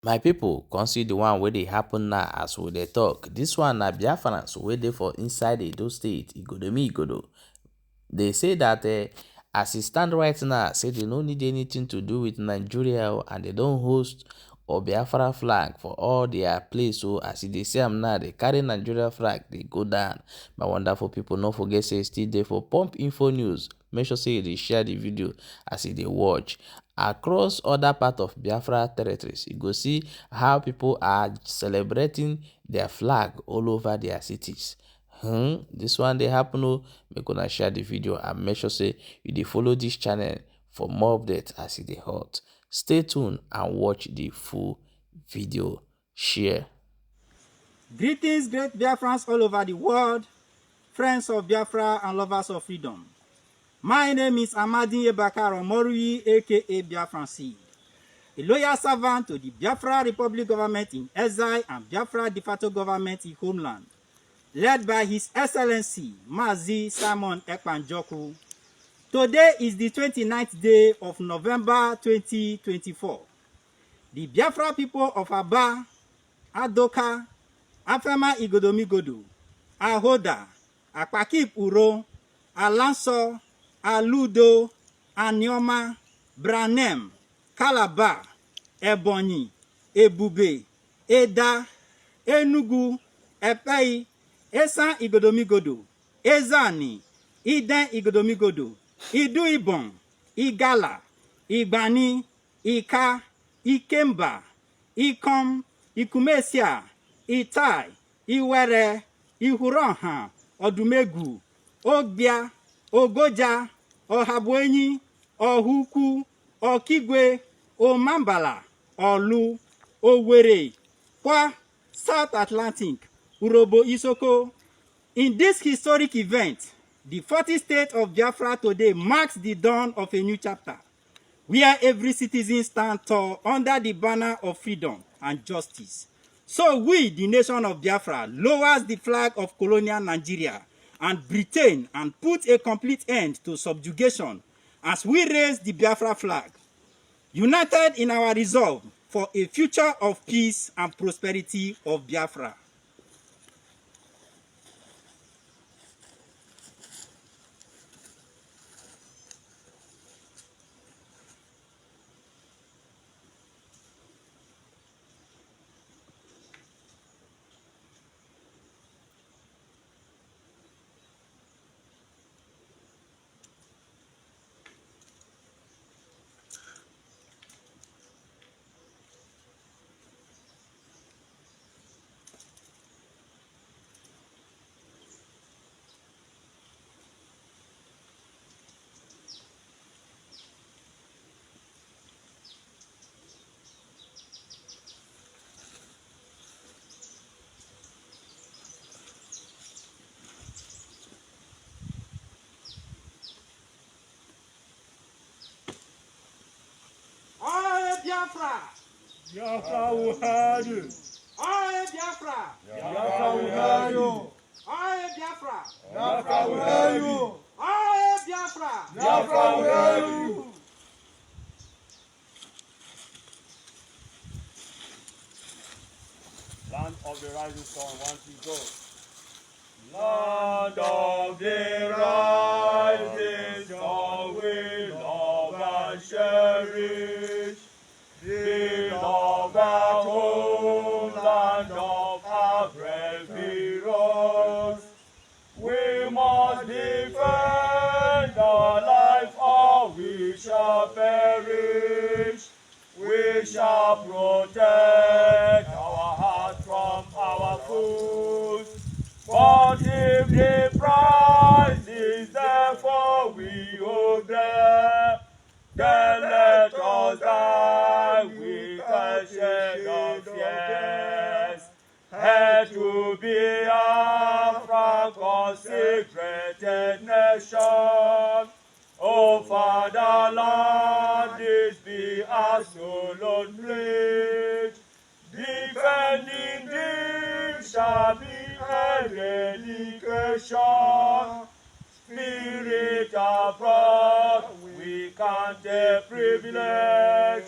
My people, come see the one where they happen now as we dey talk. This one na Biafrans wey dey for inside Edo State, Igodo. They say that as e stand right now, say they no need anything to do with Nigeria and they don't host or Biafra flag for all their place. So as they say am now, they carry Nigeria flag, they go down. My wonderful people, no forget say still there for Pump Info News. Make sure say they share the video as they watch. Across other part of Biafra territories, you go see how people are celebrating their flag all over their cities. This one they happen. Make una share the video and make sure say you dey follow this channel for more updates as it dey hot. Stay tuned and watch the full video. Share. Greetings, great Biafrans all over the world, friends of Biafra and lovers of freedom. My name is Amadi Bakaro Morui, aka Biafran Seed, a loyal servant to the Biafra Republic government in exile and Biafra de facto government in homeland, led by His Excellency Mazi Simon Ekpanjoku. Today is the 29th day of November 2024. The Biafra people of Aba, Adoka, Afema Igodomigodo, Ahoda, Akpakip Uro, Alanso, Aludo, Anioma, Branem, Calabar, Ebonyi, Ebube, Eda, Enugu, Epei, Esan Igodomigodo, Ezani, Iden Igodomigodo, Idu Ibon, Igala, Igbani, Ika, Ikemba, Ikom, Ikumesia, Itai, Iwere, Ihuronha, Odumegu, Ogbia, Ogoja, Ohabuenyi, Ohuku, Okigwe, Omambala, Olu, Owere, Kwa, South Atlantic, Urobo Isoko. In this historic event, the 40th state of Biafra today marks the dawn of a new chapter, where every citizen stands tall under the banner of freedom and justice. So we, the nation of Biafra, lowers the flag of colonial Nigeria and Britain and put a complete end to subjugation as we raise the Biafra flag, united in our resolve for a future of peace and prosperity of Biafra. Biafra! Biafra will hide you. Aye, Biafra! Biafra will hide you. Aye, Biafra! Biafra will hide you. Aye, Biafra! Biafra will hide you. Land of the rising sun, once we go. Land of the rising sun, we love and cherish. The love at home, land of our brave heroes. We must defend our life or we shall perish. We shall protect our heart from our foes. But if the prize is there for we obey, then let us die with a shed of tears. Head to be a consecrated nation. O Fatherland, this be our solemn pledge. Defending thee shall be a dedication. Spirit abroad, we count a privilege.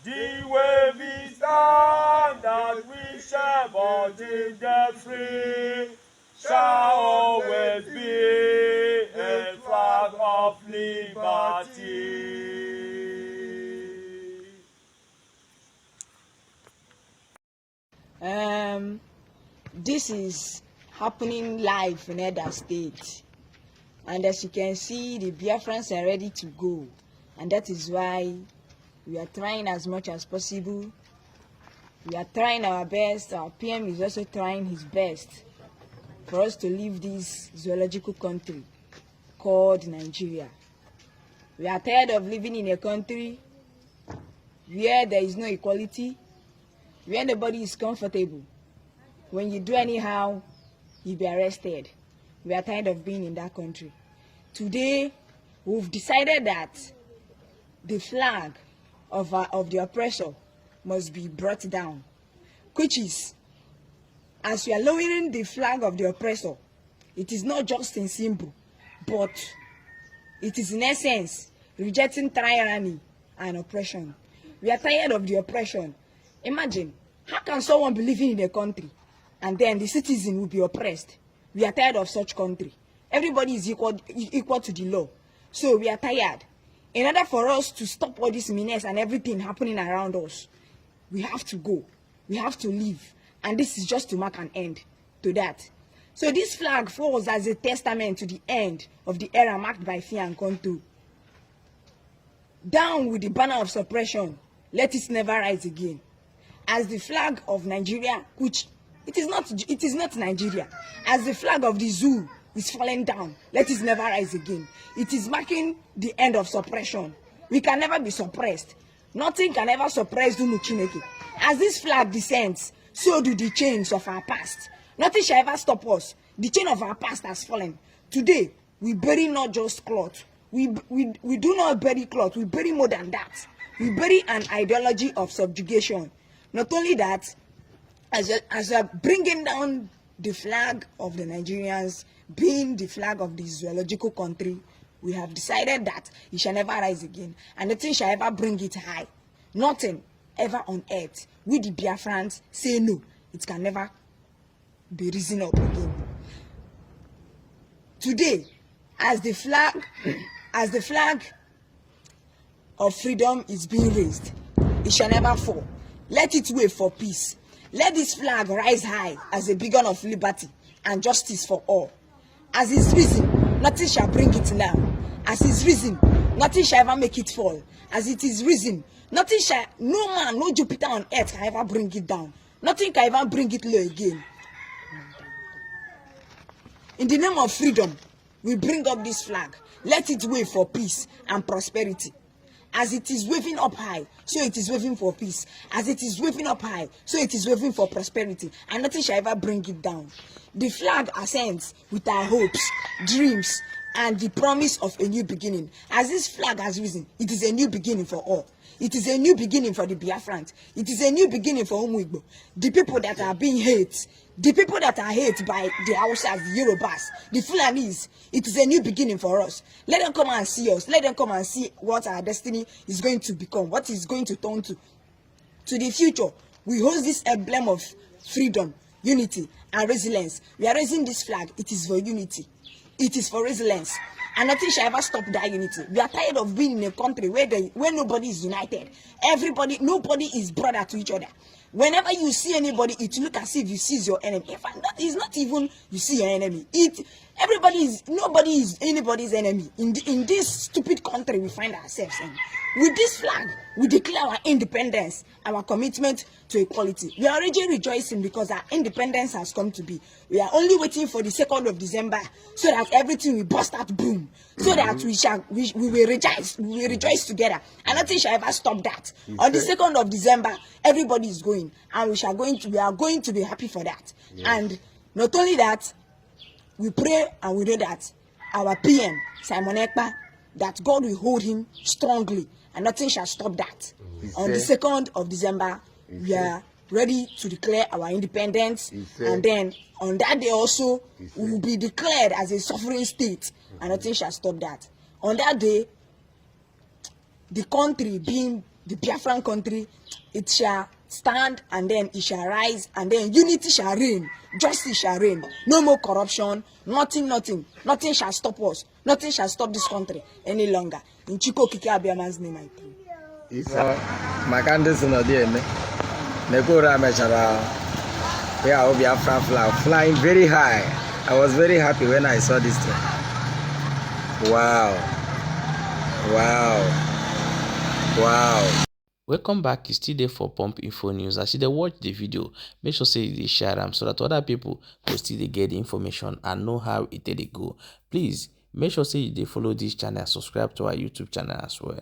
the way we stand, that we shall body the free, shall always be a flag of liberty. This is happening live in Edo State, and as you can see, the Biafrans are ready to go, and that is why we are trying as much as possible. We are trying our best. Our PM is also trying his best for us to leave this zoological country called Nigeria. We are tired of living in a country where there is no equality, where nobody is comfortable. When you do anyhow, you'll be arrested. We are tired of being in that country. Today, we've decided that the flag of the oppressor must be brought down, which is, as we are lowering the flag of the oppressor, it is not just in symbol, but it is in essence rejecting tyranny and oppression. We are tired of the oppression. Imagine, how can someone be living in a country and then the citizen will be oppressed? We are tired of such country. Everybody is equal to the law. So we are tired. In order for us to stop all this menace and everything happening around us, we have to go. We have to leave. And this is just to mark an end to that. So this flag falls as a testament to the end of the era marked by fear and control. Down with the banner of suppression. Let it never rise again. As the flag of Nigeria, which it is not Nigeria, as the flag of the zoo is falling down, let it never rise again. It is marking the end of suppression. We can never be suppressed. Nothing can ever suppress Dunu Chineke. As this flag descends, so do the chains of our past. Nothing shall ever stop us. The chain of our past has fallen. Today, we bury not just cloth. We do not bury cloth. We bury more than that. We bury an ideology of subjugation. Not only that, as we are bringing down the flag of the Nigerians, being the flag of the zoological country, we have decided that it shall never rise again, and nothing shall ever bring it high. Nothing ever on earth. We the Biafrans say no, it can never be risen up again. Today, as the flag of freedom is being raised, it shall never fall. Let it wait for peace. Let this flag rise high as a beacon of liberty and justice for all. As is risen, nothing shall bring it down. As is risen, nothing shall ever make it fall. As it is risen, nothing shall, no man, no Jupiter on earth can ever bring it down. Nothing can ever bring it low again. In the name of freedom, we bring up this flag. Let it wave for peace and prosperity. As it is waving up high, so it is waving for peace. As it is waving up high, so it is waving for prosperity, and nothing shall ever bring it down. The flag ascends with our hopes, dreams, and the promise of a new beginning. As this flag has risen, it is a new beginning for all. It is a new beginning for the Biafrans. It is a new beginning for Umuigbo. The people that are being hated, the people that are hated by the Hausas, the Yorubas, the Fulanis, it is a new beginning for us. Let them come and see us. Let them come and see what our destiny is going to become, what is going to turn to. To the future, we host this emblem of freedom, unity, and resilience. We are raising this flag. It is for unity. It is for resilience. And nothing shall ever stop that unity. We are tired of being in a country where nobody is united. Nobody is brother to each other. Whenever you see anybody, it look as if you see your enemy. In fact, it's not even you see your enemy. Nobody is anybody's enemy. In this stupid country we find ourselves in. With this flag, we declare our independence, our commitment to equality. We are already rejoicing because our independence has come to be. We are only waiting for the 2nd of December so that everything will burst out boom. So that we will rejoice together. And nothing shall ever stop that. On the 2nd of December, everybody is going. And we are going to be happy for that. Yes. And not only that, we pray and we know that our PM, Simon Ekpa, that God will hold him strongly and nothing shall stop that. On the 2nd of December, we are ready to declare our independence, and then on that day also, we will be declared as a sovereign state, and nothing shall stop that. On that day, the country being the Biafran country, it shall stand and then it shall rise and then unity shall reign, justice shall reign, no more corruption, nothing shall stop us, nothing shall stop this country any longer. In Chiko Kike Abiama's name, I pray. Biafra flag flying very high. I was very happy when I saw this thing. Wow. Welcome back. You still there for Pump Info News. As you dey watch the video, make sure say you dey share them so that other people will still dey get the information and know how it dey go. Please make sure say you dey follow this channel, subscribe to our YouTube channel as well.